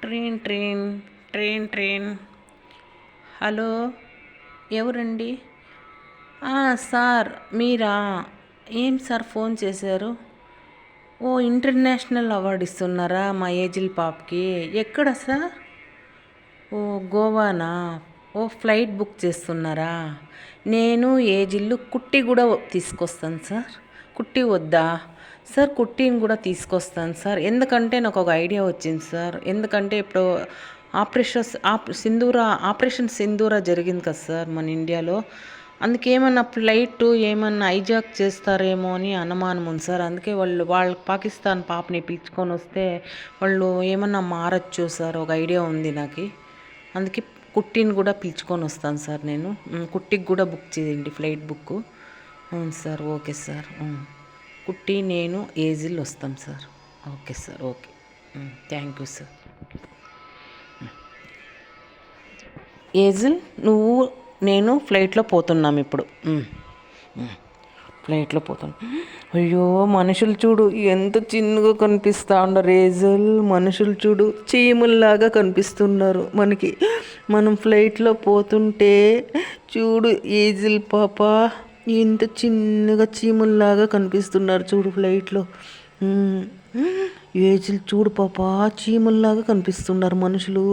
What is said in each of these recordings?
Train train train train hello, ఎవరండి? Sir మీరా? ఏం sir phone చేశారు? ఓ, ఇంటర్నేషనల్ అవార్డు ఇస్తున్నారా మా ఏజిల్ పాపకి? ఎక్కడ సార్? ఓ, గోవానా? ఓ, ఫ్లైట్ బుక్ చేస్తున్నారా? నేను ఏజిల్లు కుట్టి కూడా తీసుకొస్తాను సార్. కుట్టి వద్దా సార్? కుట్టిని కూడా తీసుకొస్తాను సార్. ఎందుకంటే నాకు ఒక ఐడియా వచ్చింది సార్. ఎందుకంటే ఇప్పుడు ఆపరేషన్ సింధూర జరిగింది కదా సార్ మన ఇండియాలో. అందుకేమన్నా ఫ్లైట్ ఏమన్నా హైజాక్ చేస్తారేమో అని అనుమానం ఉంది సార్. అందుకే వాళ్ళ పాకిస్తాన్ పాపని పిలుచుకొని వస్తే వాళ్ళు ఏమన్నా మారచ్చు సార్. ఒక ఐడియా ఉంది నాకు. అందుకే కుట్టిని కూడా పిలుచుకొని వస్తాను సార్ నేను. కుట్టికి కూడా బుక్ చేయండి ఫ్లైట్ బుక్. అవును సార్, ఓకే సార్. కుట్టి నేను ఏజిల్ వస్తాం సార్. Okay sir, okay. Thank you sir. ఏజిల్, నువ్వు నేను ఫ్లైట్లో పోతున్నాం ఇప్పుడు. ఫ్లైట్లో పోతున్నాం. అయ్యో, మనుషులు చూడు ఎంత చిన్నగా కనిపిస్తూ ఉన్నారు. ఏజిల్, మనుషులు చూడు చీముల్లాగా కనిపిస్తున్నారు మనకి. మనం ఫ్లైట్లో పోతుంటే చూడు ఏజిల్ పాప ఎంత చిన్నగా చీముల్లాగా కనిపిస్తున్నారు చూడు ఫ్లైట్లో. ఏజిల్ చూడు పాప, చీముల్లాగా కనిపిస్తున్నారు మనుషులు.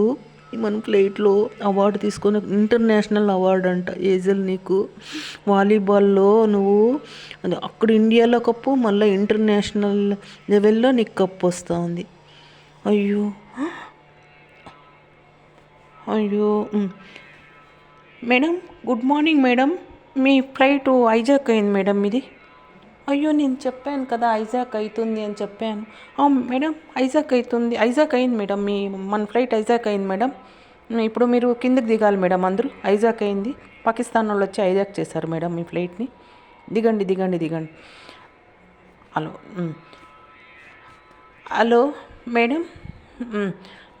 మనం ఫ్లైట్లో అవార్డు తీసుకొని, ఇంటర్నేషనల్ అవార్డు అంట ఏజల్ నీకు. వాలీబాల్లో నువ్వు అక్కడ ఇండియాలో కప్పు, మళ్ళీ ఇంటర్నేషనల్ లెవెల్లో నీకు కప్పు వస్తుంది. అయ్యో అయ్యో. Madam, good morning madam. మీ ఫ్లైట్ హైజాక్ అయింది మేడం ఇది. అయ్యో, నేను చెప్పాను కదా హైజాక్ అవుతుంది అని చెప్పాను. మేడం, హైజాక్ అయింది మేడం. మన ఫ్లైట్ హైజాక్ అయింది మేడం. ఇప్పుడు మీరు కిందకి దిగాలి మేడం. అందరూ హైజాక్ అయింది. పాకిస్తాన్ వాళ్ళు వచ్చి హైజాక్ చేశారు మేడం మీ ఫ్లైట్ని. దిగండి దిగండి దిగండి. Hello hello madam.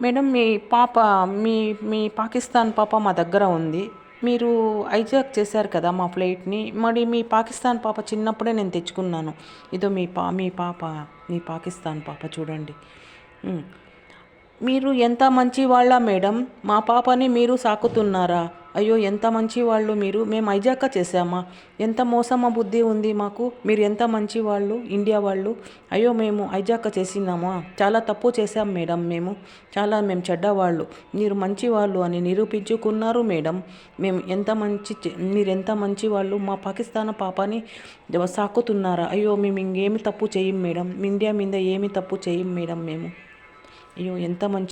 మేడం, మీ పాప మీ మీ పాకిస్తాన్ పాప మా దగ్గర ఉంది. మీరు హైజాక్ చేశారు కదా మా ఫ్లైట్ని. మరి మీ పాకిస్తాన్ పాప చిన్నప్పుడే నేను తెచ్చుకున్నాను. ఇదో మీ పాకిస్తాన్ పాప చూడండి. మీరు ఎంత మంచి వాళ్ళ మేడం. మా పాపని మీరు సాకుతున్నారా? అయ్యో, ఎంత మంచి వాళ్ళు మీరు. మేము హైజాక్ చేసామా? ఎంత మోసమ బుద్ధి ఉంది మాకు. మీరు ఎంత మంచి వాళ్ళు, ఇండియా వాళ్ళు. అయ్యో, మేము హైజాక్ చేసినామా? చాలా తప్పు చేసాం మేడం. మేము చెడ్డవాళ్ళు, మీరు మంచి వాళ్ళు అని నిరూపించుకున్నారు మేడం. మీరు ఎంత మంచి వాళ్ళు. మా పాకిస్తాన్ పాపని సాకుతున్నారా? అయ్యో, మేము ఇంకేమి తప్పు చేయం మేడం. ఇండియా మీద ఏమి తప్పు చేయం మేడం మేము. అయ్యో, ఎంత మంచి